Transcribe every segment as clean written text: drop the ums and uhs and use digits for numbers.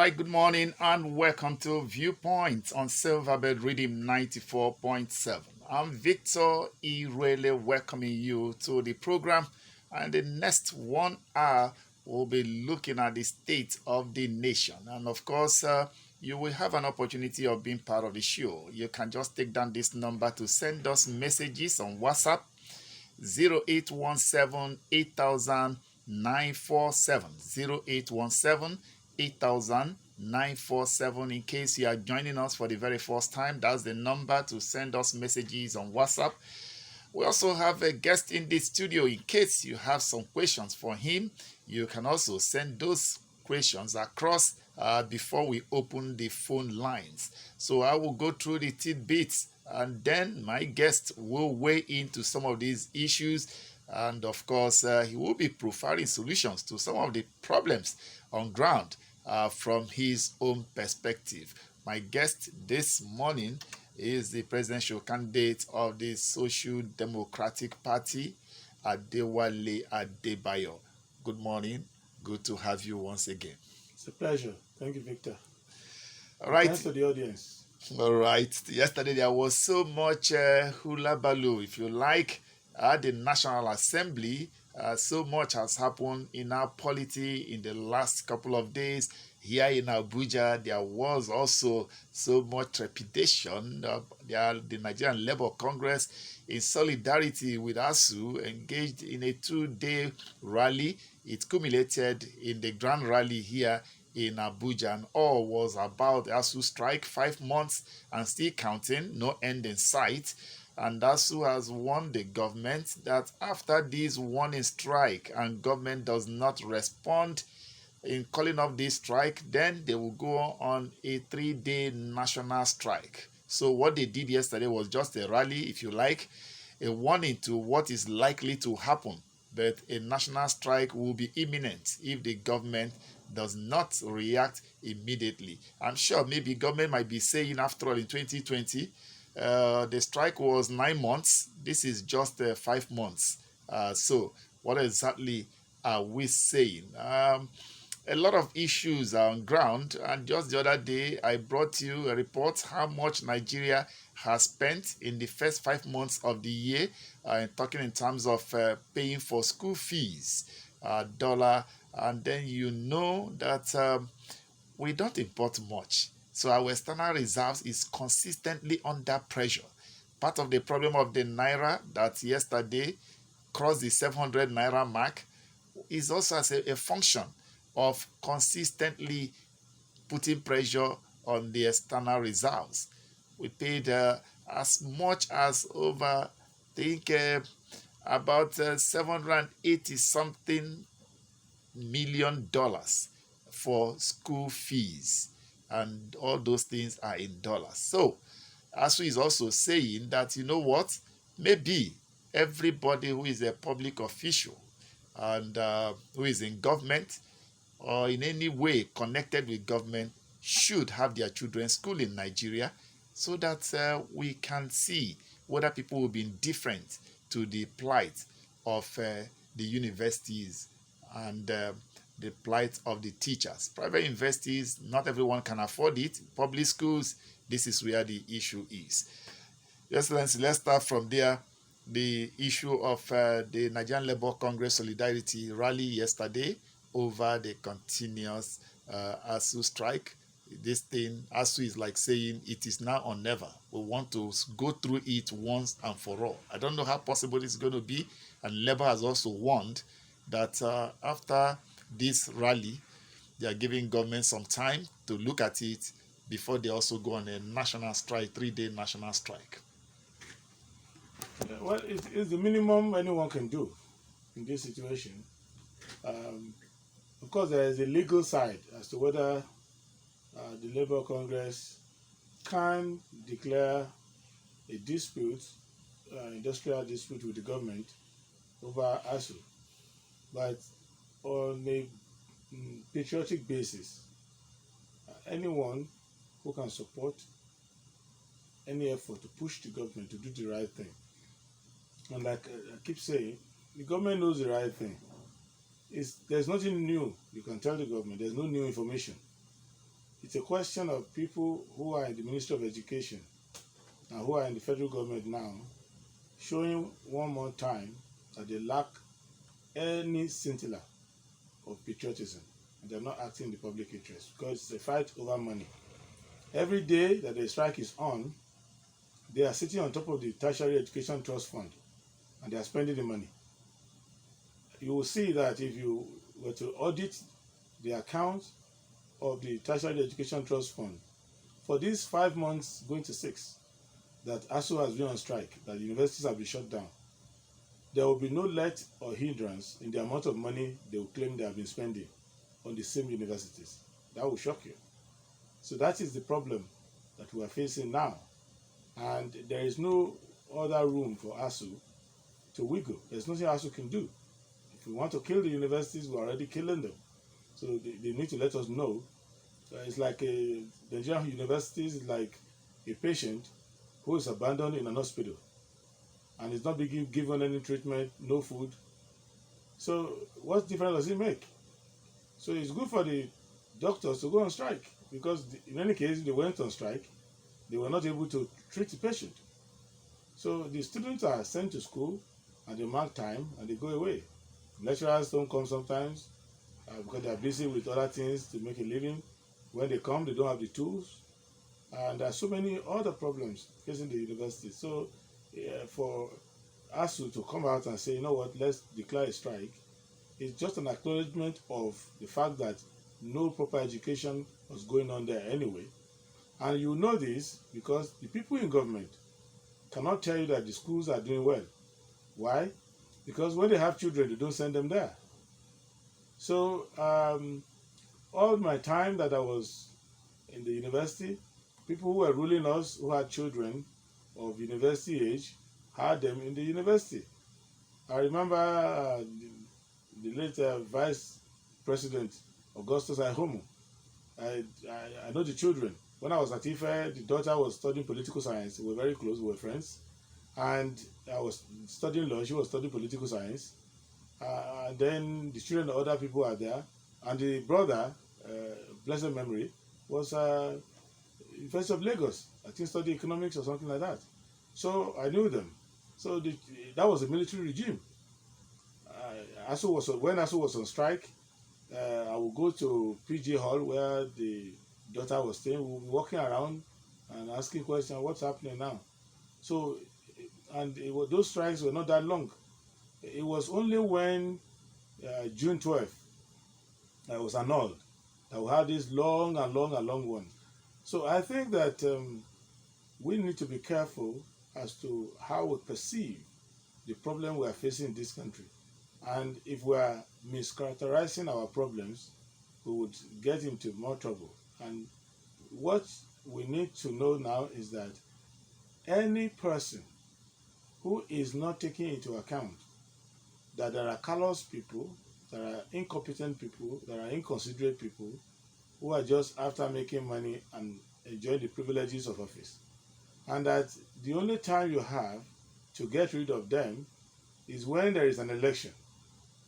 right, good morning and welcome to Viewpoints on Silverbird Rythm 94.7. I'm Victor Iroele welcoming you to the program, and the next 1 hour we'll be looking at the state of the nation. And of course, you will have an opportunity of being part of the show. You can just take down this number to send us messages on WhatsApp 0817 8000 947 0817 8000 947. In case you are joining us for the very first time, that's the number to send us messages on WhatsApp. We also have a guest in the studio. In case you have some questions for him, you can also send those questions across before we open the phone lines. So I will go through the tidbits, and then my guest will weigh into some of these issues. And of course, he will be providing solutions to some of the problems on ground from his own perspective. My guest this morning is the presidential candidate of the Social Democratic Party, Adewale Adebayo. Good morning. Good to have you once again. It's a pleasure. Thank you, Victor. All right. Thanks to the audience. All right. Yesterday there was so much hula baloo, if you like, at the National Assembly. So much has happened in our polity in the last couple of days. Here in Abuja, there was also so much trepidation. The Nigerian Labour Congress, in solidarity with ASU, engaged in a 2-day rally. It culminated in the grand rally here in Abuja, and all was about ASU strike, 5 months and still counting, no end in sight. And ASU has warned the government that after this warning strike and government does not respond in calling off this strike, then they will go on a 3-day national strike. So what they did yesterday was just a rally, if you like, a warning to what is likely to happen. But a national strike will be imminent if the government does not react immediately. I'm sure maybe government might be saying, after all, in 2020, the strike was 9 months. This is just 5 months. So what exactly are we saying? A lot of issues are on ground, and just the other day I brought you a report how much Nigeria has spent in the first 5 months of the year, talking in terms of paying for school fees, dollar, and then you know that we don't import much. So our external reserves is consistently under pressure. Part of the problem of the Naira that yesterday crossed the 700 Naira mark is also as a function of consistently putting pressure on the external reserves. We paid as much as over, I think, about 780 something million dollars for school fees, and all those things are in dollars. So ASU is also saying that, you know what, maybe everybody who is a public official and who is in government or in any way connected with government should have their children school in Nigeria, so that we can see whether people will be indifferent to the plight of the universities and the plight of the teachers. Private universities, not everyone can afford it. Public schools, this is where the issue is. Excellency, let's start from there. The issue of the Nigerian Labour Congress Solidarity rally yesterday over the continuous ASU strike. This thing, ASU is like saying it is now or never. We want to go through it once and for all. I don't know how possible it's going to be. And Labour has also warned that after this rally, they are giving government some time to look at it before they also go on a national strike, 3-day national strike. Well, it's the minimum anyone can do in this situation. Of course, there is a legal side as to whether the Labour Congress can declare a dispute, industrial dispute with the government over ASU. But on a patriotic basis, anyone who can support any effort to push the government to do the right thing, and like I keep saying, the government knows the right thing. There's nothing new you can tell the government. There's no new information. It's a question of people who are in the Ministry of Education and who are in the federal government now showing one more time that they lack any scintilla of patriotism and they're not acting in the public interest because it's a fight over money. Every day that the strike is on, they are sitting on top of the Tertiary Education Trust Fund and they are spending the money. You will see that if you were to audit the accounts of the Tertiary Education Trust Fund for these 5 months going to 6 that ASU has been on strike, that the universities have been shut down, there will be no let or hindrance in the amount of money they will claim they have been spending on the same universities. That will shock you. So that is the problem that we are facing now. And there is no other room for ASU to wiggle. There's nothing ASU can do. If we want to kill the universities, we're already killing them. So they need to let us know. It's like the Nigerian universities is like a patient who is abandoned in an hospital and is not being given any treatment, no food. So what difference does it make? So it's good for the doctors to go on strike because in any case, they went on strike, they were not able to treat the patient. So the students are sent to school and they mark time and they go away. Lecturers don't come sometimes because they are busy with other things to make a living. When they come, they don't have the tools. And there are so many other problems facing the university. So for ASU to come out and say, you know what, let's declare a strike, it's just an acknowledgement of the fact that no proper education was going on there anyway. And you know this because the people in government cannot tell you that the schools are doing well. Why? Because when they have children, they don't send them there. So all my time that I was in the university, people who were ruling us, who had children of university age, had them in the university. I remember the late Vice President Augustus Ihomu. I know the children. When I was at Ife, the daughter was studying political science. We were very close, we were friends. And I was studying law, she was studying political science. And then the children of other people are there. And the brother, blessed memory, was University of Lagos. I think studied economics or something like that. So I knew them. So that was a military regime. When ASU was on strike, I would go to PG Hall where the daughter was staying. We would be walking around and asking questions, what's happening now? So, and those strikes were not that long. It was only when June 12th was annulled that we had this long one. So I think that we need to be careful as to how we perceive the problem we are facing in this country. And if we are mischaracterizing our problems, we would get into more trouble. And what we need to know now is that any person who is not taking into account that there are callous people, there are incompetent people, there are inconsiderate people who are just after making money and enjoying the privileges of office. And that the only time you have to get rid of them is when there is an election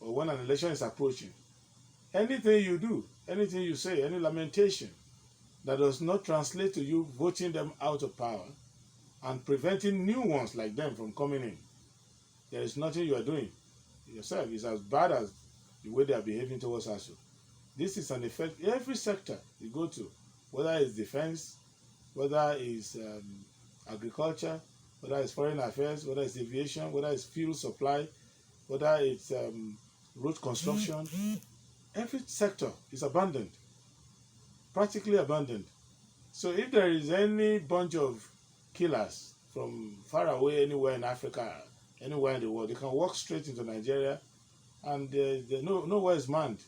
or when an election is approaching. Anything you do, anything you say, any lamentation that does not translate to you voting them out of power and preventing new ones like them from coming in, there is nothing you are doing yourself. It's as bad as the way they are behaving towards us. This is an effect every sector you go to, whether it's defense, whether it's agriculture, whether it's foreign affairs, whether it's aviation, whether it's fuel supply, whether it's road construction. Every sector is abandoned, practically abandoned. So if there is any bunch of killers from far away, anywhere in Africa, anywhere in the world, they can walk straight into Nigeria and nowhere is manned.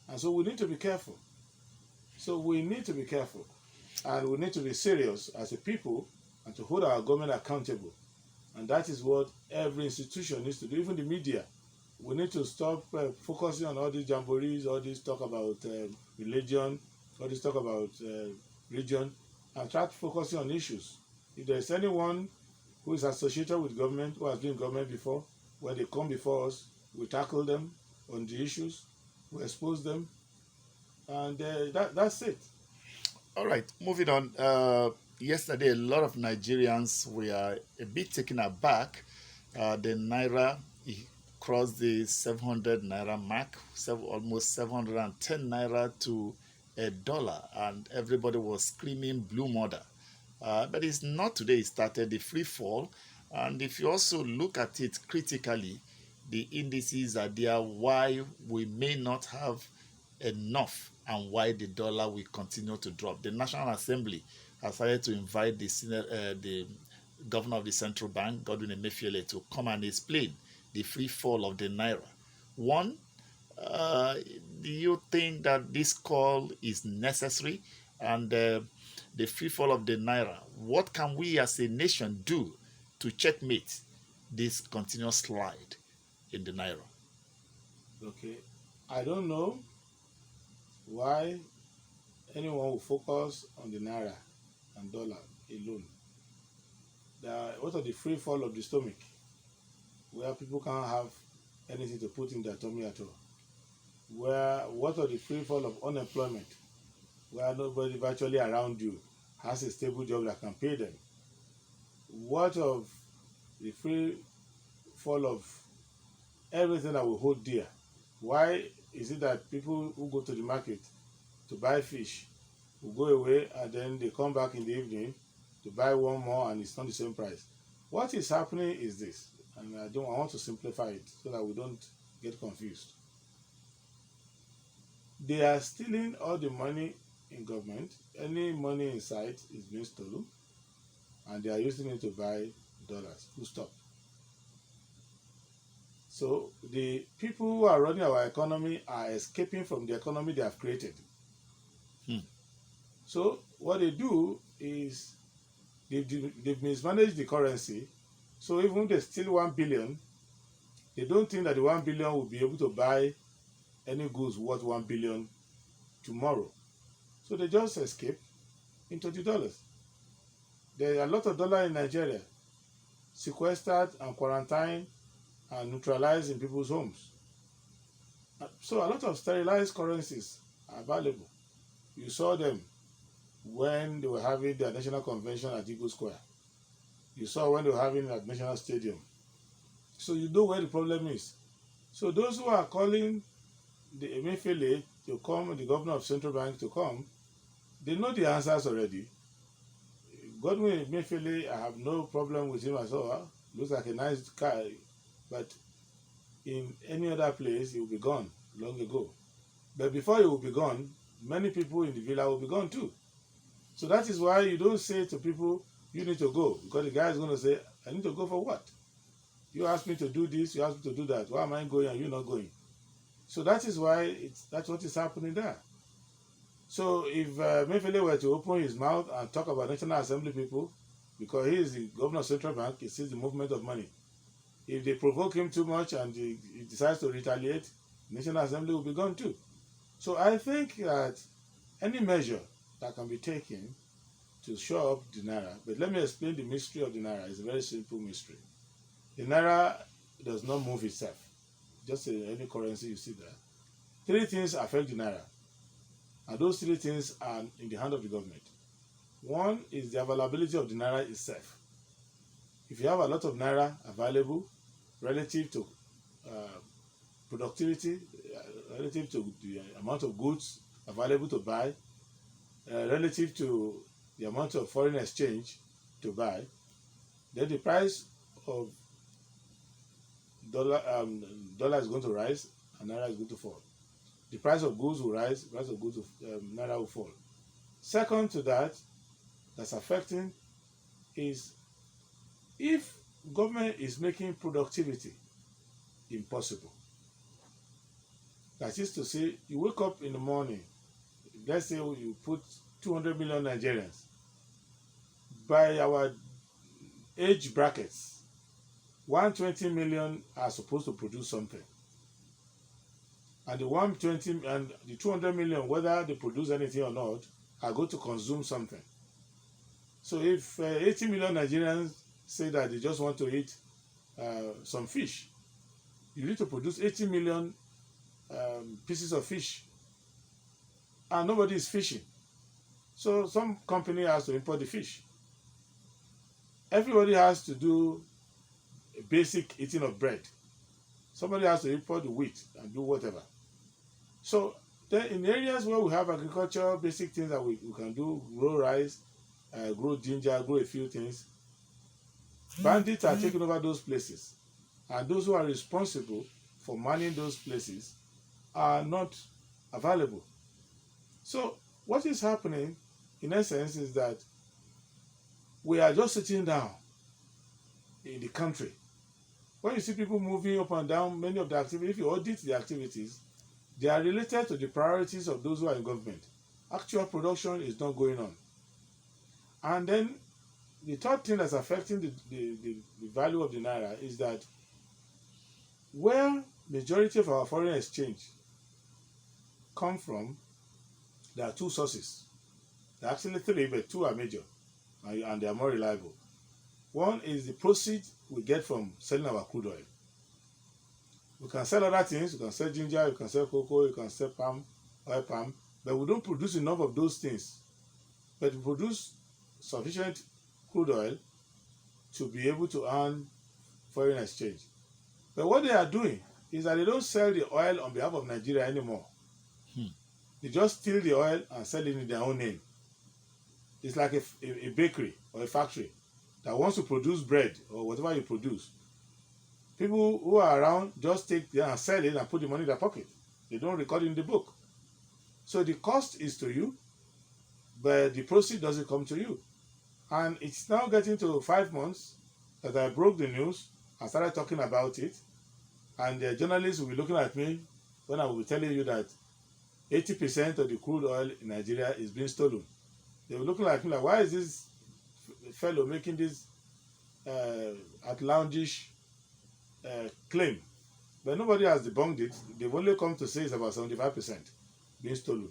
And so we need to be careful. So we need to be careful. And we need to be serious as a people and to hold our government accountable. And that is what every institution needs to do, even the media. We need to stop focusing on all these jamborees, all this talk about religion, all this talk about region, and try focusing on issues. If there is anyone who is associated with government, who has been in government before, when they come before us, we tackle them on the issues, we expose them, and that's it. All right, moving on. Yesterday, a lot of Nigerians were a bit taken aback. The naira crossed the 700 naira mark, almost 710 naira to a dollar, and everybody was screaming blue murder. But it's not today it started the free fall. And if you also look at it critically, the indices are there why we may not have enough and why the dollar will continue to drop. The National Assembly has started to invite the governor of the central bank, Godwin Emefiele, to come and explain the free fall of the naira. One, uh, do you think that this call is necessary? And the free fall of the naira, what can we as a nation do to checkmate this continuous slide in the naira? Okay, I don't know why anyone will focus on the naira and dollar alone. What are the free fall of the stomach, where people can't have anything to put in their tummy at all? What are the free fall of unemployment, where nobody virtually around you has a stable job that can pay them? What of the free fall of everything that we hold dear? Why is it that people who go to the market to buy fish will go away and then they come back in the evening to buy one more and it's not the same price? What is happening is this, and I want to simplify it so that we don't get confused. They are stealing all the money in government. Any money in sight is being stolen, and they are using it to buy dollars. Full stop. So the people who are running our economy are escaping from the economy they have created. Hmm. So what they do is they've mismanaged the currency. So even if they steal 1 billion, they don't think that the 1 billion will be able to buy any goods worth 1 billion tomorrow. So they just escape into the dollars. There are a lot of dollars in Nigeria sequestered and quarantined and neutralized in people's homes. So a lot of sterilized currencies are available. You saw them when they were having their national convention at Eagle Square. You saw when they were having it at National Stadium. So you know where the problem is. So those who are calling the Emefiele to come, the governor of central bank to come, they know the answers already. Godwin Emefiele, I have no problem with him at all. Looks like a nice guy, but in any other place, he will be gone long ago. But before he will be gone, many people in the villa will be gone too. So that is why you don't say to people, you need to go, because the guy is going to say, I need to go for what? You asked me to do this, you asked me to do that. Why am I going and you're not going? So that is why that's what is happening there. So if Mefele were to open his mouth and talk about National Assembly people, because he is the governor of central bank, he sees the movement of money. If they provoke him too much and he decides to retaliate, National Assembly will be gone too. So I think that any measure that can be taken to show up the naira, but let me explain the mystery of the naira. It's a very simple mystery. The naira does not move itself. Just any currency you see there. Three things affect the naira, and those three things are in the hand of the government. One is the availability of the naira itself. If you have a lot of naira available relative to uh, productivity, relative to the amount of goods available to buy, relative to the amount of foreign exchange to buy, then the price of dollar is going to rise and naira is going to fall. The price of goods will rise, the price of goods naira will fall. Second to that, that's affecting is if government is making productivity impossible. That is to say, you wake up in the morning, let's say you put 200 million Nigerians. By our age brackets, 120 million are supposed to produce something. And the 120 and the 200 million, whether they produce anything or not, are going to consume something. So if 80 million Nigerians say that they just want to eat some fish, you need to produce 80 million pieces of fish, and nobody is fishing. So some company has to import the fish. Everybody has to do a basic eating of bread. Somebody has to import the wheat and do whatever. So then in areas where we have agriculture, basic things that we can do, grow rice, grow ginger, grow a few things, bandits are taking over those places. And those who are responsible for manning those places are not available. So what is happening in essence is that we are just sitting down in the country. When you see people moving up and down, many of the activities, if you audit the activities, they are related to the priorities of those who are in government. Actual production is not going on. And then the third thing that's affecting the value of the naira is that where majority of our foreign exchange come from, there are two sources. There are actually three, but two are major and they are more reliable. One is the proceeds we get from selling our crude oil. We can sell other things, we can sell ginger, you can sell cocoa, you can sell oil palm, but we don't produce enough of those things. But we produce sufficient crude oil to be able to earn foreign exchange. But what they are doing is that they don't sell the oil on behalf of Nigeria anymore. They just steal the oil and sell it in their own name. It's like a bakery or a factory that wants to produce bread or whatever you produce. People who are around just take it and sell it and put the money in their pocket. They don't record it in the book. So the cost is to you, but the proceed doesn't come to you. And it's now getting to 5 months that I broke the news and started talking about it. And the journalists will be looking at me when I will be telling you that 80% of the crude oil in Nigeria is being stolen. They were looking at me like, why is this fellow making this outlandish claim? But nobody has debunked it. They've only come to say it's about 75% being stolen.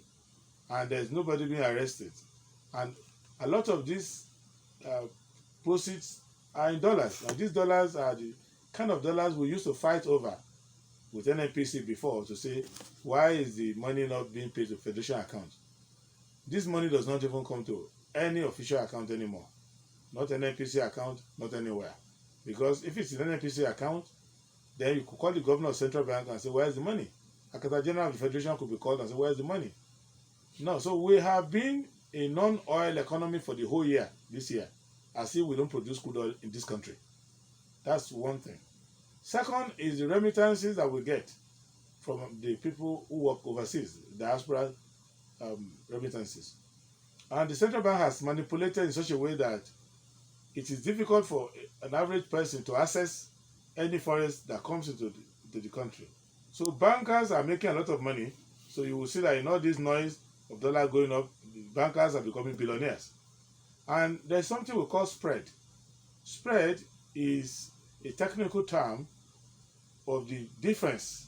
And there's nobody being arrested. And a lot of these proceeds are in dollars. And these dollars are the kind of dollars we used to fight over with NNPC before to say, why is the money not being paid to federation account? This money does not even come to any official account anymore. Not an NNPC account, not anywhere. Because if it's an NNPC account, then you could call the governor of central bank and say, where's the money? Akata General of the Federation could be called and say, where's the money? No, so we have been a non-oil economy for the whole year, this year, as if we don't produce crude oil in this country. That's one thing. Second is the remittances that we get from the people who work overseas, diaspora remittances. And the central bank has manipulated in such a way that it is difficult for an average person to access any forest that comes into the country. So bankers are making a lot of money. So you will see that in all this noise of dollar going up, the bankers are becoming billionaires. And there's something we call spread. Spread is a technical term of the difference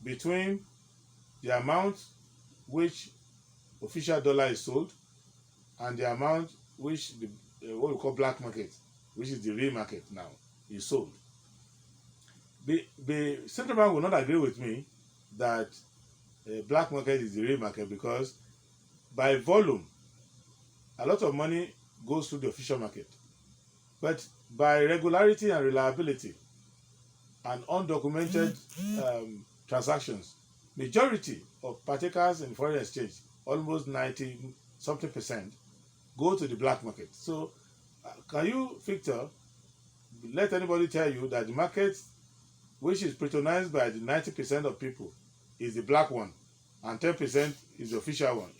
between the amount which official dollar is sold and the amount which the what we call black market, which is the real market now, is sold. The central bank will not agree with me that black market is the real market because by volume, a lot of money goes through the official market. But by regularity and reliability and undocumented transactions, majority of partakers in foreign exchange, almost 90 something percent, go to the black market. So can you, Victor, let anybody tell you that the market which is patronized by the 90% of people is the black one and 10% is the official one?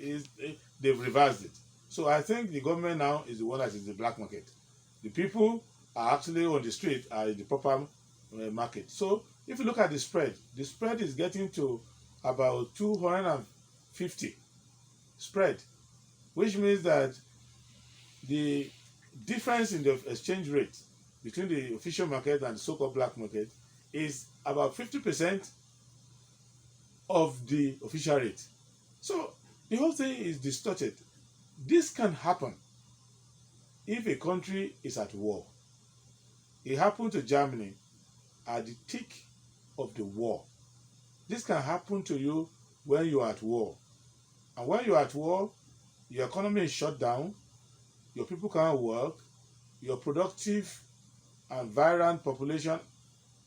They've reversed it. So I think the government now is the one that is the black market. The people are actually on the street are in the proper market. So if you look at the spread is getting to about 250 spread, which means that the difference in the exchange rate between the official market and the so-called black market is about 50% of the official rate. So the whole thing is distorted. This can happen if a country is at war. It happened to Germany at the thick of the war. This can happen to you when you are at war. And when you are at war, your economy is shut down, your people can't work, your productive and vibrant population,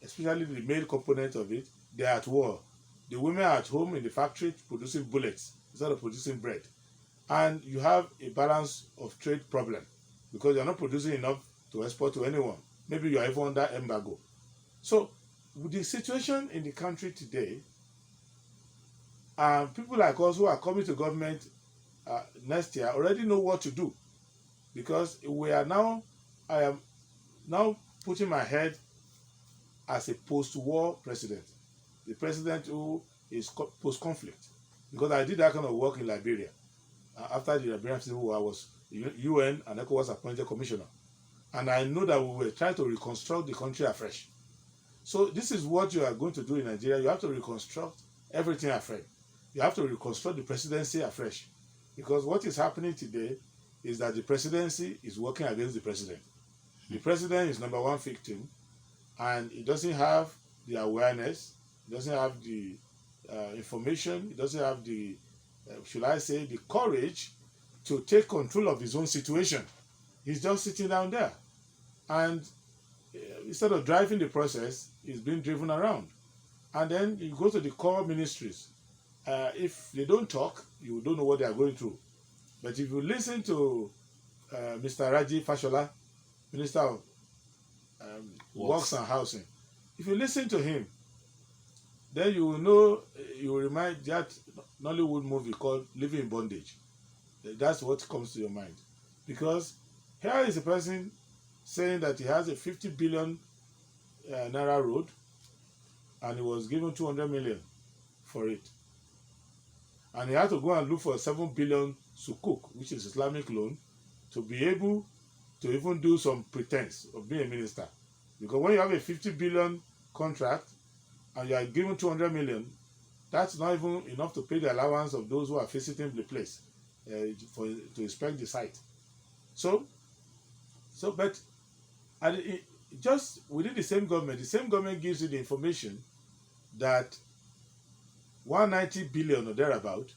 especially the male component of it, they are at war. The women are at home in the factory producing bullets instead of producing bread. And you have a balance of trade problem because you're not producing enough to export to anyone. Maybe you are even under embargo. So, with the situation in the country today, people like us who are coming to government next year already know what to do because I am now putting my head as a post-war president, the president who is post-conflict, because I did that kind of work in Liberia. After the Liberian Civil War, I was UN and ECOWAS appointed commissioner, and I know that we were trying to reconstruct the country afresh. So this is what you are going to do in Nigeria. You have to reconstruct everything afresh. You have to reconstruct the presidency afresh, because what is happening today is that the presidency is working against the president. The president is number one victim, and he doesn't have the awareness, he doesn't have the information, he doesn't have the, should I say, the courage to take control of his own situation. He's just sitting down there. And instead of driving the process, he's being driven around. And then you go to the core ministries. If they don't talk, you don't know what they are going through. But if you listen to Mr. Raji Fashola, Minister of Works and Housing, if you listen to him, then you will know, you will remind that Nollywood movie called Living in Bondage. That's what comes to your mind. Because here is a person saying that he has a 50 billion naira road and he was given 200 million for it. And he had to go and look for 7 billion sukuk, which is Islamic loan, to be able to even do some pretense of being a minister. Because when you have a 50 billion contract and you are given 200 million, that's not even enough to pay the allowance of those who are visiting the place to inspect the site. But just within the same government gives you the information that 190 billion or thereabout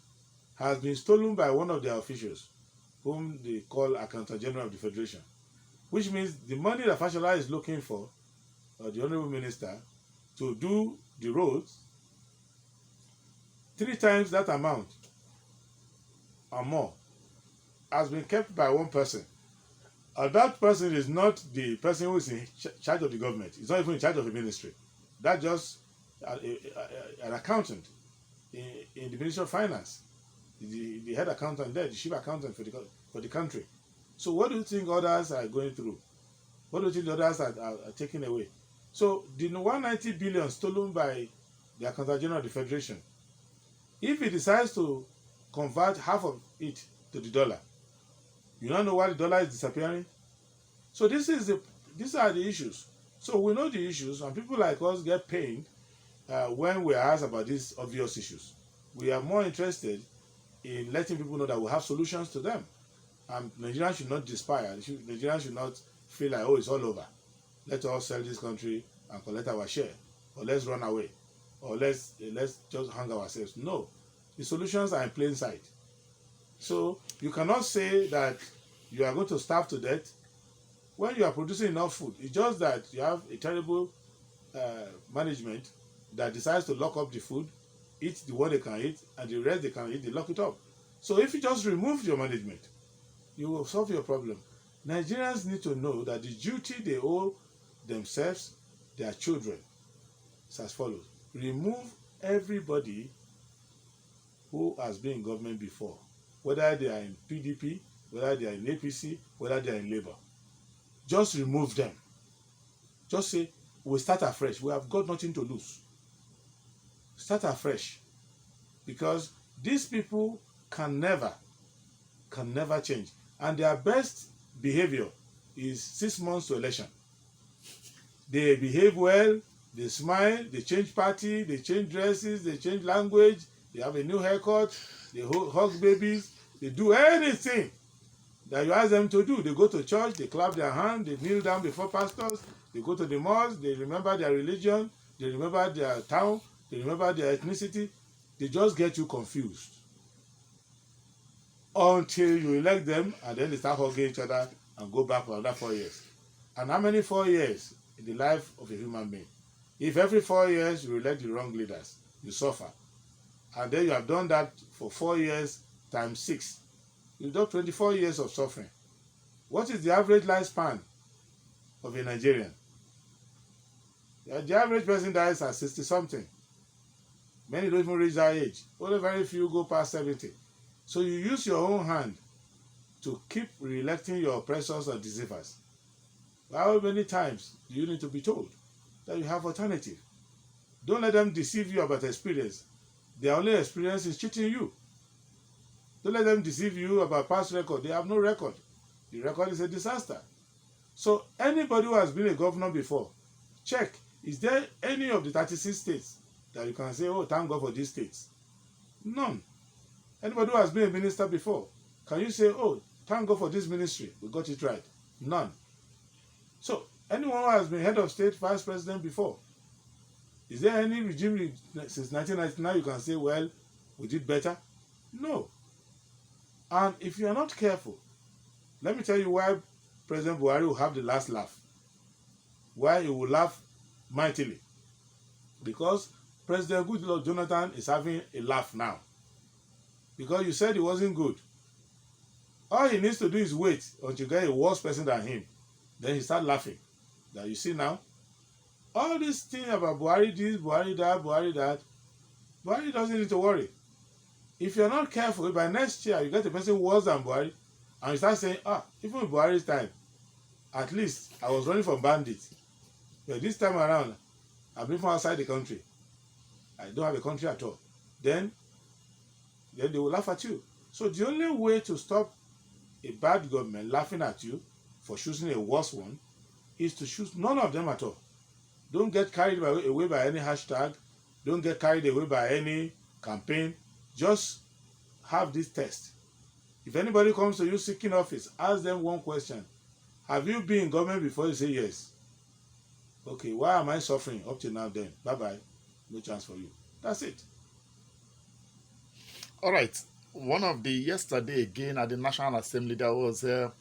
has been stolen by one of their officials, whom they call Accountant General of the Federation. Which means the money that Fashola is looking for, or the Honorable Minister, to do the roads, 3 times that amount or more has been kept by one person. And that person is not the person who is in charge of the government. He's not even in charge of the ministry. That's just an accountant in the Ministry of Finance, the head accountant there, the chief accountant for the country. So what do you think others are going through? What do you think others are taking away? So the 190 billion stolen by the Accountant General of the Federation, if he decides to convert half of it to the dollar, you don't know why the dollar is disappearing? So these are the issues. So we know the issues, and people like us get pained when we are asked about these obvious issues. We are more interested in letting people know that we have solutions to them. And Nigerians should not despair. Nigerians should not feel like, oh, it's all over. Let us sell this country and collect our share. Or let's run away. Or let's just hang ourselves. No. The solutions are in plain sight. So you cannot say that you are going to starve to death when you are producing enough food. It's just that you have a terrible management that decides to lock up the food, eat the one they can eat, and the rest they can eat, they lock it up. So if you just remove your management, you will solve your problem. Nigerians need to know that the duty they owe themselves, their children, is as follows. Remove everybody who has been in government before, whether they are in PDP, whether they are in APC, whether they are in Labour. Just remove them. Just say, we'll start afresh. We have got nothing to lose. Start afresh. Because these people can never change. And their best behavior is 6 months to election. They behave well, they smile, they change party, they change dresses, they change language, they have a new haircut, they hug babies, they do anything that you ask them to do. They go to church, they clap their hands, they kneel down before pastors, they go to the mosque, they remember their religion, they remember their town, they remember their ethnicity. They just get you confused. until you elect them, and then they start hugging each other and go back for another 4 years. And how many 4 years in the life of a human being? If every 4 years you elect the wrong leaders, you suffer. And then you have done that for 4 years times 6. You've done 24 years of suffering. What is the average lifespan of a Nigerian? The average person dies at 60 something. Many don't even reach that age. Only very few go past 70. So you use your own hand to keep re-electing your oppressors and deceivers. How many times do you need to be told that you have alternative? Don't let them deceive you about experience. Their only experience is cheating you. Don't let them deceive you about past record. They have no record. The record is a disaster. So anybody who has been a governor before, check, is there any of the 36 states that you can say, oh, thank God for these states? None. Anybody who has been a minister before, can you say, oh, thank God for this ministry, we got it right? None. So anyone who has been head of state, vice president before, is there any regime since 1999 you can say, well, we did better? No. And if you are not careful, let me tell you why President Buhari will have the last laugh. Why he will laugh mightily. Because President Goodluck Jonathan is having a laugh now. Because you said he wasn't good. All he needs to do is wait until you get a worse person than him. Then he start laughing. That you see now, all this thing about Buhari this, Buhari that, Buhari doesn't need to worry. If you're not careful, by next year you get a person worse than Buhari, and you start saying, even in Buhari's time, at least I was running from bandits. But this time around, I've been from outside the country. I don't have a country at all. Then they will laugh at you. So the only way to stop a bad government laughing at you for choosing a worse one is to choose none of them at all. Don't get carried away by any hashtag. Don't get carried away by any campaign. Just have this test. If anybody comes to you seeking office, ask them one question. Have you been in government before? You say yes. Okay, why am I suffering up to now then? Bye-bye. No chance for you. That's it. All right. One of the yesterday again at the National Assembly, there was a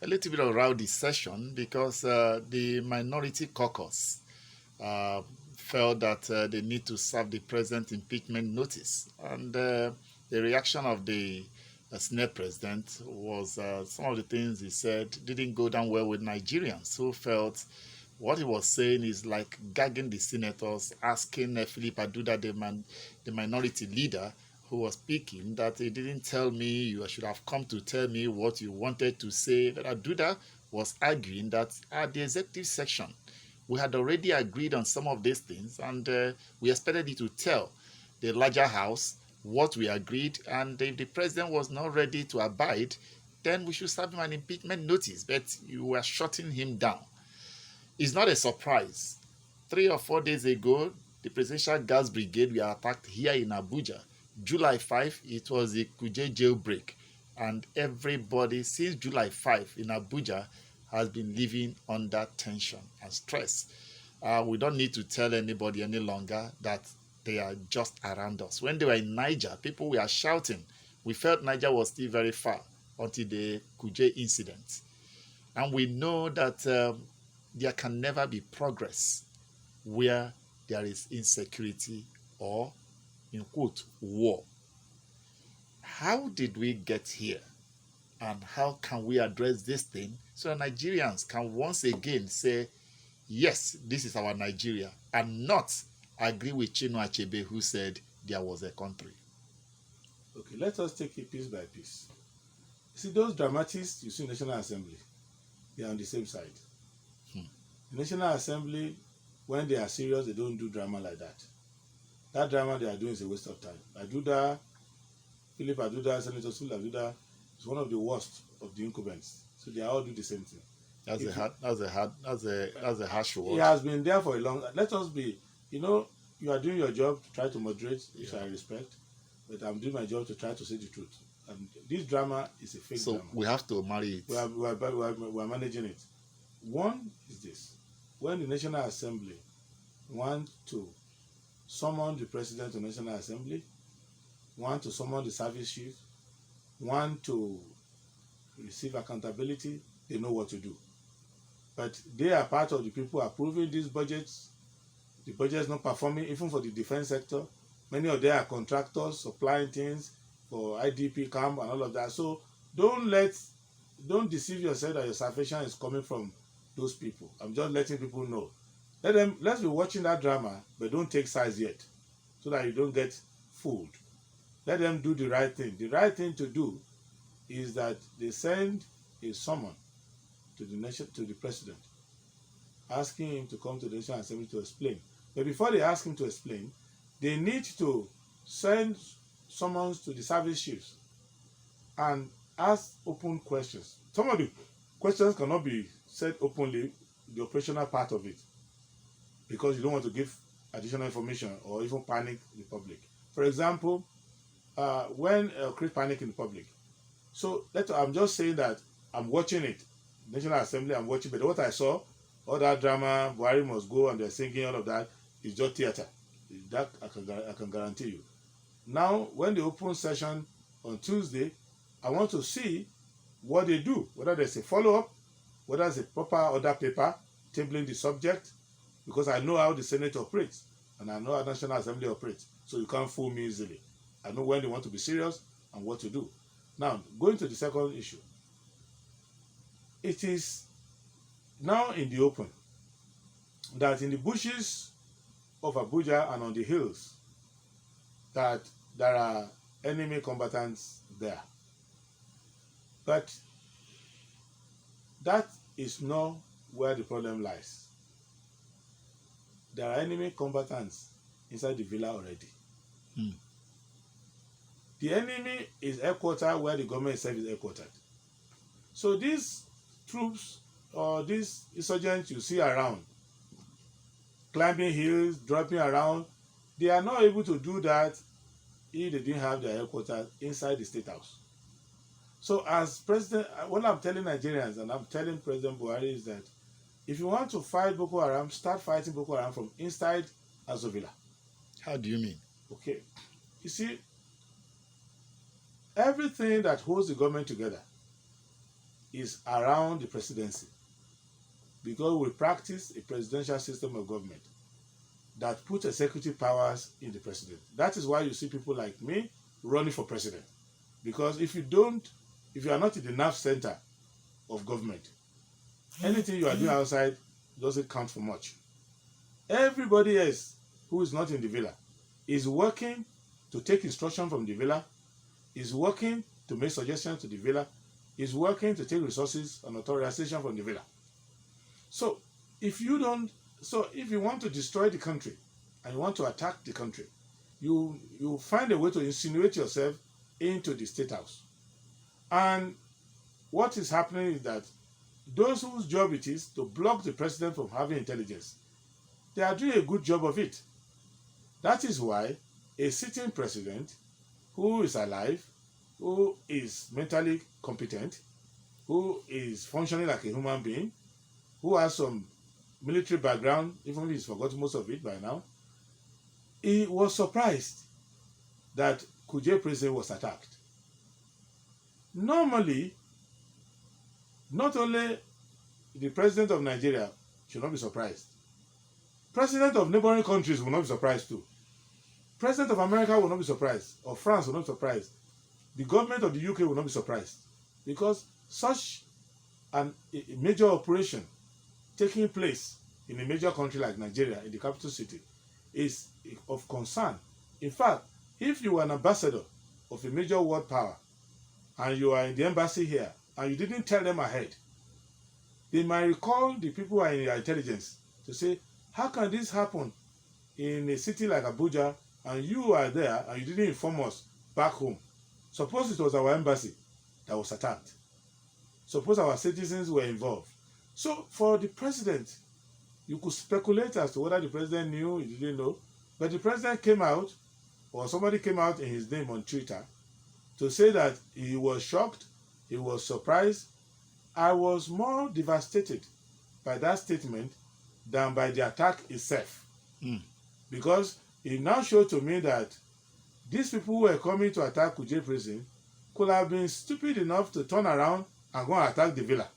little bit of rowdy session because the minority caucus felt that they need to serve the president impeachment notice. And the reaction of the Senate president was some of the things he said didn't go down well with Nigerians who felt what he was saying is like gagging the senators, asking Philip Aduda, the minority leader who was speaking, that he didn't tell me, you should have come to tell me what you wanted to say. But Aduda was arguing that at the executive section, we had already agreed on some of these things, and we expected you to tell the larger house what we agreed, and if the president was not ready to abide, then we should serve him an impeachment notice. But you were shutting him down. It's not a surprise. 3 or 4 days ago, the Presidential Gas Brigade were attacked here in Abuja. July 5, it was the Kuje jailbreak. And everybody since July 5 in Abuja has been living under tension and stress. We don't need to tell anybody any longer that they are just around us. When they were in Niger, people were shouting. We felt Niger was still very far until the Kuje incident. And we know that there can never be progress where there is insecurity or, in quote, war. How did we get here? And how can we address this thing so Nigerians can once again say, yes, this is our Nigeria, and not agree with Chinua Achebe, who said there was a country? Okay, let us take it piece by piece. See, those dramatists you see in the National Assembly, they are on the same side. The National Assembly, when they are serious, they don't do drama like that. That drama they are doing is a waste of time. Aduda, Philip Aduda, Senator Philip Aduda is one of the worst of the incumbents. So they all do the same thing. That's a harsh word. He has been there for a long. Let us be. You are doing your job to try to moderate, which I respect, but I'm doing my job to try to say the truth. And this drama is a fake drama. So we have to marry it. We are managing it. One is this: when the National Assembly want to summon the President of the National Assembly, want to summon the service chief, want to receive accountability, they know what to do. But they are part of the people approving these budgets. The budget is not performing, even for the defense sector. Many of them are contractors supplying things for IDP camp and all of that. So don't deceive yourself that your salvation is coming from those people. I'm just letting people know. Let's be watching that drama, but don't take sides yet, so that you don't get fooled. Let them do the right thing. The right thing to do is that they send a summon to the president, asking him to come to the National Assembly to explain. But before they ask him to explain, they need to send summons to the service chiefs and ask open questions. Some of the questions cannot be said openly, the operational part of it, because you don't want to give additional information or even panic the public. For example, when create panic in the public. So I'm just saying that I'm watching it. National Assembly, I'm watching, but what I saw, all that drama, Buhari must go and they're singing, all of that, is just theater. That I can guarantee you. Now, when they open session on Tuesday, I want to see what they do, whether there's a follow-up, whether there's a proper order paper tabling the subject, because I know how the Senate operates, and I know how the National Assembly operates, so you can't fool me easily. I know when they want to be serious and what to do. Now, going to the second issue. It is now in the open that in the bushes of Abuja and on the hills that there are enemy combatants there. But that is not where the problem lies. There are enemy combatants inside the villa already. The enemy is headquartered where the government itself is headquartered. So these troops or these insurgents you see around, climbing hills, dropping around, they are not able to do that if they didn't have their headquarters inside the State House. So as president, what I'm telling Nigerians and I'm telling President Buhari is that if you want to fight Boko Haram, start fighting Boko Haram from inside Aso Villa. How do you mean? Okay. You see, everything that holds the government together is around the presidency, because we practice a presidential system of government that puts executive powers in the president. That is why you see people like me running for president, because if you are not in the nerve center of government, anything you are doing outside doesn't count for much. Everybody else who is not in the villa is working to take instruction from the villa, is working to make suggestions to the villa, is working to take resources and authorization from the villa. So if you want to destroy the country and you want to attack the country, you find a way to insinuate yourself into the State House. And what is happening is that those whose job it is to block the president from having intelligence, they are doing a good job of it. That is why a sitting president who is alive, who is mentally competent, who is functioning like a human being, who has some military background, even if he's forgotten most of it by now, he was surprised that Kuje prison was attacked. Normally, not only the president of Nigeria should not be surprised, president of neighboring countries will not be surprised too. President of America will not be surprised, or France will not be surprised. The government of the UK will not be surprised, because such a major operation taking place in a major country like Nigeria, in the capital city, is of concern. In fact, if you are an ambassador of a major world power and you are in the embassy here and you didn't tell them ahead, they might recall the people who are in your intelligence to say, how can this happen in a city like Abuja and you are there and you didn't inform us back home? Suppose it was our embassy that was attacked. Suppose our citizens were involved. So for the president, you could speculate as to whether the president knew, he didn't know, but the president came out, or somebody came out in his name on Twitter to say that he was shocked, he was surprised. I was more devastated by that statement than by the attack itself. Because it now showed to me that these people who were coming to attack Kuje prison could have been stupid enough to turn around and go and attack the villa,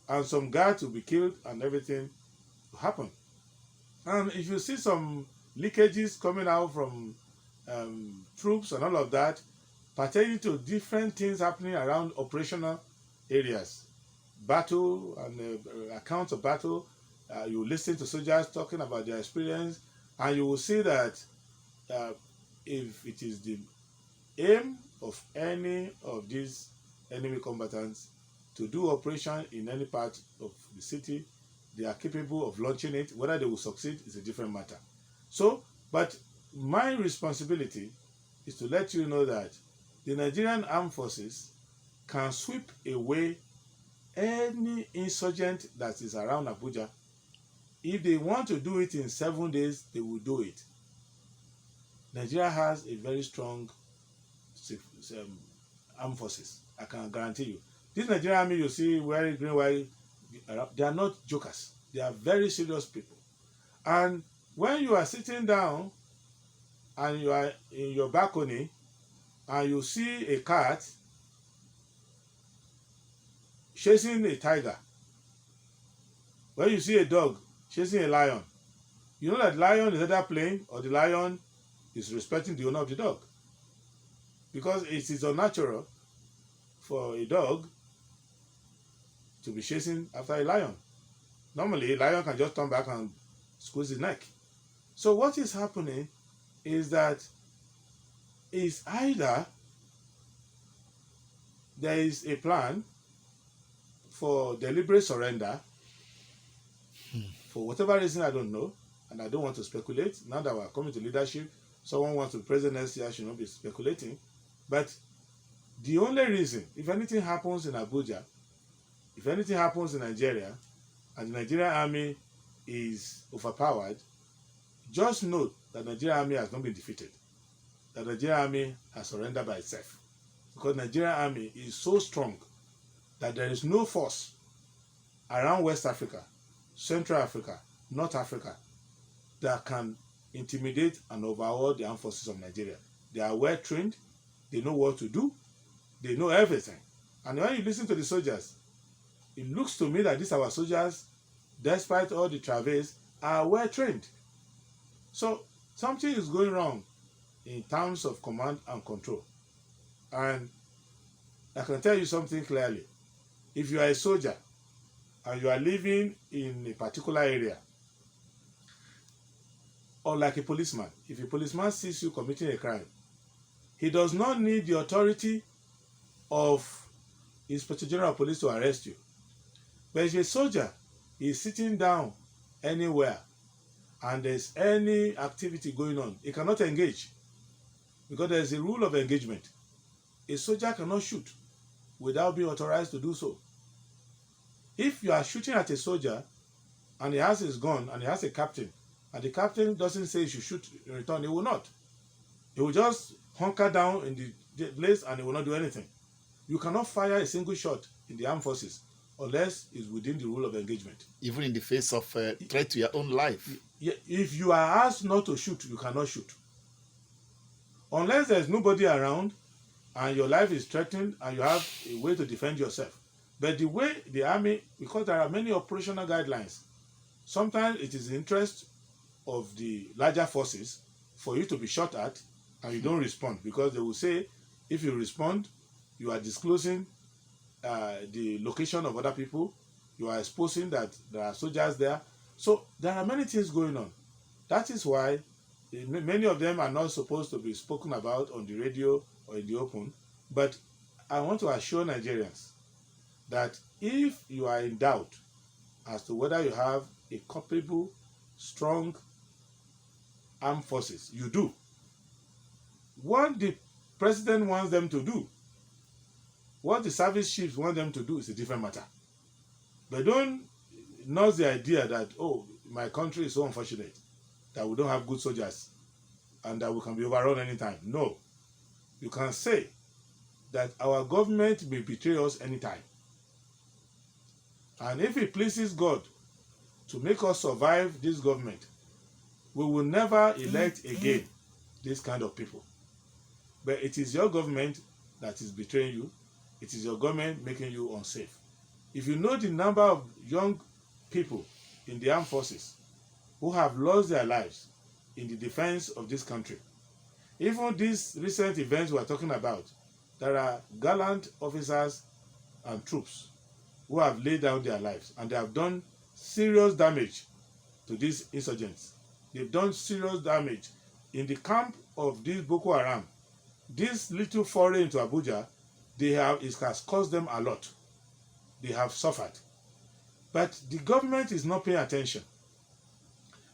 and some guards will be killed and everything will happen. And if you see some leakages coming out from troops and all of that, pertaining to different things happening around operational areas, battle and accounts of battle, you listen to soldiers talking about their experience, and you will see that uh, if it is the aim of any of these enemy combatants to do operation in any part of the city, they are capable of launching it. Whether they will succeed is a different matter. So, but my responsibility is to let you know that the Nigerian Armed Forces can sweep away any insurgent that is around Abuja. If they want to do it in 7 days, they will do it. Nigeria has a very strong um, armed forces. I can guarantee you. This Nigerian army you see wearing green, white, they are not jokers. They are very serious people. And when you are sitting down and you are in your balcony and you see a cat chasing a tiger, when you see a dog chasing a lion, you know that lion is either playing or the lion is respecting the owner of the dog. Because it is unnatural for a dog to be chasing after a lion. Normally, a lion can just turn back and squeeze his neck. So what is happening is that is either there is a plan for deliberate surrender for whatever reason I don't know, and I don't want to speculate. Now that we're coming to leadership, someone wants to be president next year, I should not be speculating. But the only reason, if anything happens in Abuja, if anything happens in Nigeria, and the Nigerian army is overpowered, just note that the Nigerian army has not been defeated. That the Nigerian army has surrendered by itself. Because the Nigerian army is so strong that there is no force around West Africa, Central Africa, North Africa that can intimidate and overhaul the armed forces of Nigeria. They are well trained, they know what to do, they know everything. And when you listen to the soldiers, it looks to me that these our soldiers, despite all the travails, are well trained. So something is going wrong in terms of command and control. And I can tell you something clearly. If you are a soldier and you are living in a particular area, or like a policeman, if a policeman sees you committing a crime, he does not need the authority of Inspector General of Police to arrest you. But if a soldier is sitting down anywhere and there's any activity going on, he cannot engage because there's a rule of engagement. A soldier cannot shoot without being authorized to do so. If you are shooting at a soldier and he has his gun and he has a captain, and the captain doesn't say you should shoot in return, he will not. He will just hunker down in the place and he will not do anything. You cannot fire a single shot in the armed forces unless it's within the rule of engagement. Even in the face of threat to your own life. If you are asked not to shoot, you cannot shoot. Unless there's nobody around and your life is threatened and you have a way to defend yourself. But the way the army, because there are many operational guidelines, sometimes it is the interest of the larger forces for you to be shot at and you don't respond, because they will say if you respond, you are disclosing the location of other people, you are exposing that there are soldiers there. So there are many things going on. That is why many of them are not supposed to be spoken about on the radio or in the open. But I want to assure Nigerians that if you are in doubt as to whether you have a capable, strong armed forces, you do. What the president wants them to do, what the service chiefs want them to do is a different matter. But don't nurse the idea that, oh, my country is so unfortunate that we don't have good soldiers and that we can be overrun anytime. No. You can say that our government may betray us anytime. And if it pleases God to make us survive this government, we will never elect again this kind of people. But it is your government, that is betraying you. It is your government making you unsafe. If you know the number of young people in the armed forces who have lost their lives in the defense of this country, even these recent events we are talking about, there are gallant officers and troops who have laid down their lives and they have done serious damage to these insurgents. They've done serious damage in the camp of these Boko Haram. This little foray into Abuja, it has cost them a lot. They have suffered. But the government is not paying attention.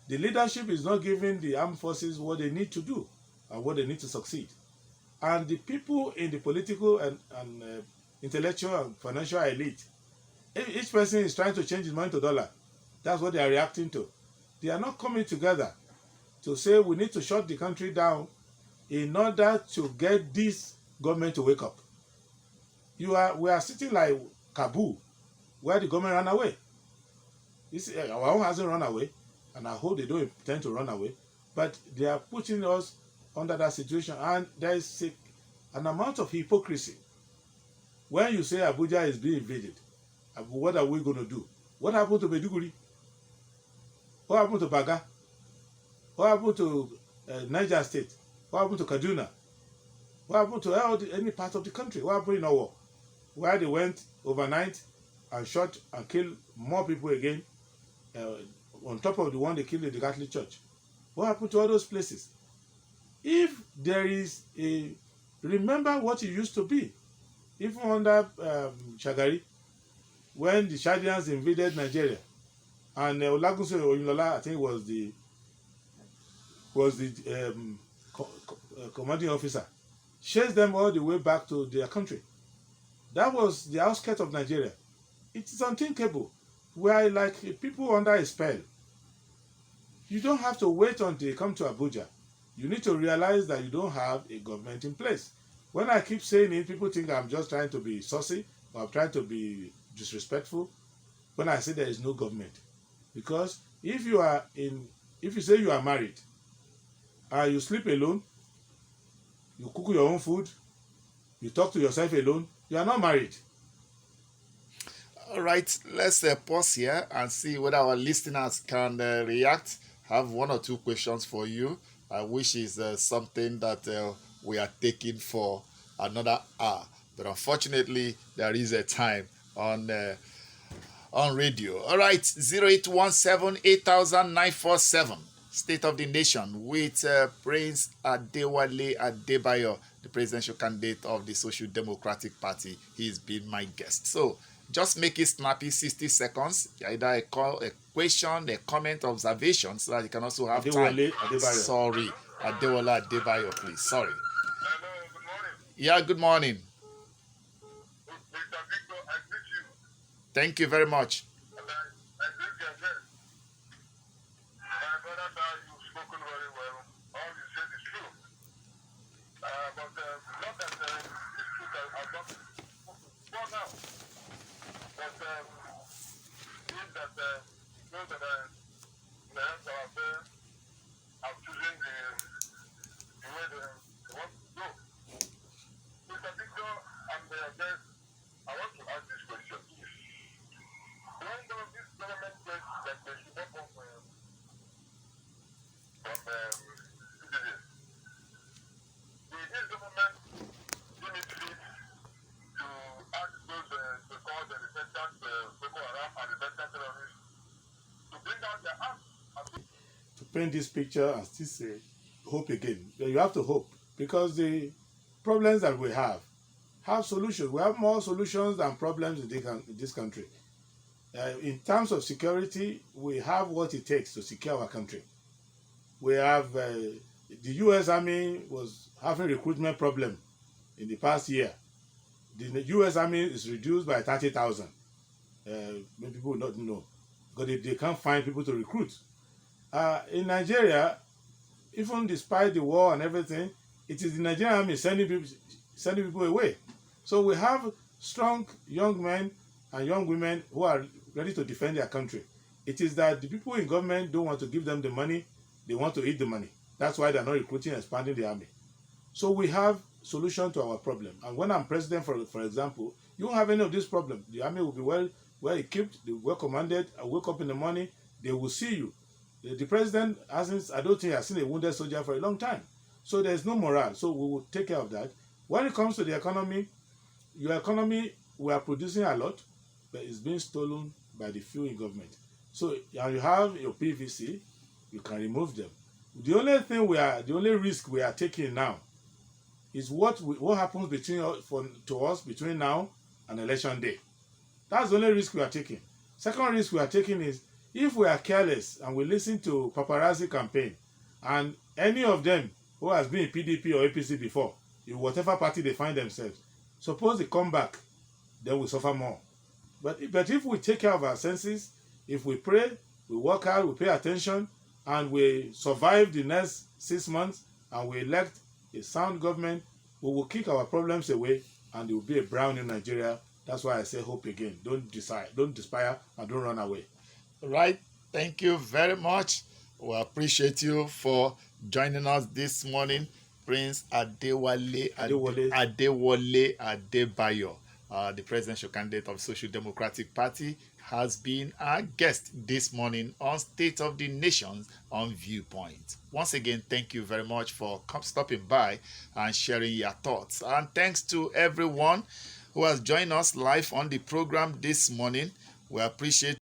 The leadership is not giving the armed forces what they need to do and what they need to succeed. And the people in the political and intellectual and financial elite, each person is trying to change his money to dollar. That's what they are reacting to. They are not coming together to say we need to shut the country down in order to get this government to wake up. We are sitting like Kabul, where the government ran away. Our own hasn't run away, and I hope they don't intend to run away. But they are putting us under that situation, and there is an amount of hypocrisy. When you say Abuja is being invaded, what are we going to do? What happened to Maiduguri? What happened to Baga? What happened to Niger State? What happened to Kaduna? What happened to any part of the country? What happened in Owo? Where they went overnight and shot and killed more people again, on top of the one they killed in the Catholic Church. What happened to all those places? If there is remember what it used to be, even under Shagari, when the Shadians invaded Nigeria, and Olagunse Oyinlola, I think, was the commanding officer, chased them all the way back to their country. That was the outskirts of Nigeria. It is unthinkable. We are like people under a spell. You don't have to wait until you come to Abuja. You need to realize that you don't have a government in place. When I keep saying it, people think I'm just trying to be saucy or I'm trying to be disrespectful when I say there is no government. Because if you say you are married and you sleep alone, you cook your own food, you talk to yourself alone, you are not married. All right, let's pause here and see whether our listeners can react. I have one or two questions for you, which is something that we are taking for another hour. But unfortunately, there is a time on radio. All right, 0817 8000 947. State of the Nation with Prince Adewale Adebayo, the presidential candidate of the Social Democratic Party. He's been my guest. So just make it snappy, 60 seconds. Either a question, a comment, observation, so that you can also have time. Sorry, Adewale Adebayo, please. Sorry. Hello, good morning. Yeah, good morning. Mr. Victor, I greet you. Thank you very much. And I greet your guest. My brother, sir, you've spoken very well. All you said is true. But not that it's true that I've not spoken before now. But means that those that are in the hands of our affairs are choosing the way they want to go. Mr. Victor, and their guest, I want to ask this question. When this government says that they should not come from citizens, this government deem it fit to ask those so-called repentant Boko Haram and repentant terrorists to bring out their arms? To paint this picture and still say hope again. You have to hope because the problems that we have solutions. We have more solutions than problems in this country. In terms of security, we have what it takes to secure our country. We have the U.S. Army was having recruitment problem in the past year. The U.S. Army is reduced by 30,000. Many people will not know because they can't find people to recruit. In Nigeria, even despite the war and everything, it is the Nigerian Army sending people away. So we have strong young men and young women who are ready to defend their country. It is that the people in government don't want to give them the money, they want to eat the money. That's why they're not recruiting and expanding the army. So we have solution to our problem. And when I'm president, for example, you won't have any of this problem. The army will be well equipped, well commanded. I wake up in the morning, they will see you. The president hasn't, I don't think, has seen a wounded soldier for a long time. So there's no morale. So we will take care of that. When it comes to the economy, your economy, we are producing a lot, but it's being stolen by the few in government. So and you have your PVC, you can remove them. The only risk we are taking now is what happens to us between now and election day. That's the only risk we are taking. Second risk we are taking is if we are careless and we listen to paparazzi campaign, and any of them who has been in PDP or APC before, in whatever party they find themselves, suppose they come back, then we suffer more. But if we take care of our senses, if we pray, we work hard, we pay attention, and we survive the next 6 months, and we elect a sound government, we will kick our problems away, and it will be a brown new Nigeria. That's why I say hope again. Don't despair, and don't run away. Right. Thank you very much. We appreciate you for joining us this morning, Prince Adewale Adebayo, the presidential candidate of Social Democratic Party, has been our guest this morning on State of the Nations on Viewpoint. Once again, thank you very much for stopping by and sharing your thoughts. And thanks to everyone who has joined us live on the program this morning. We appreciate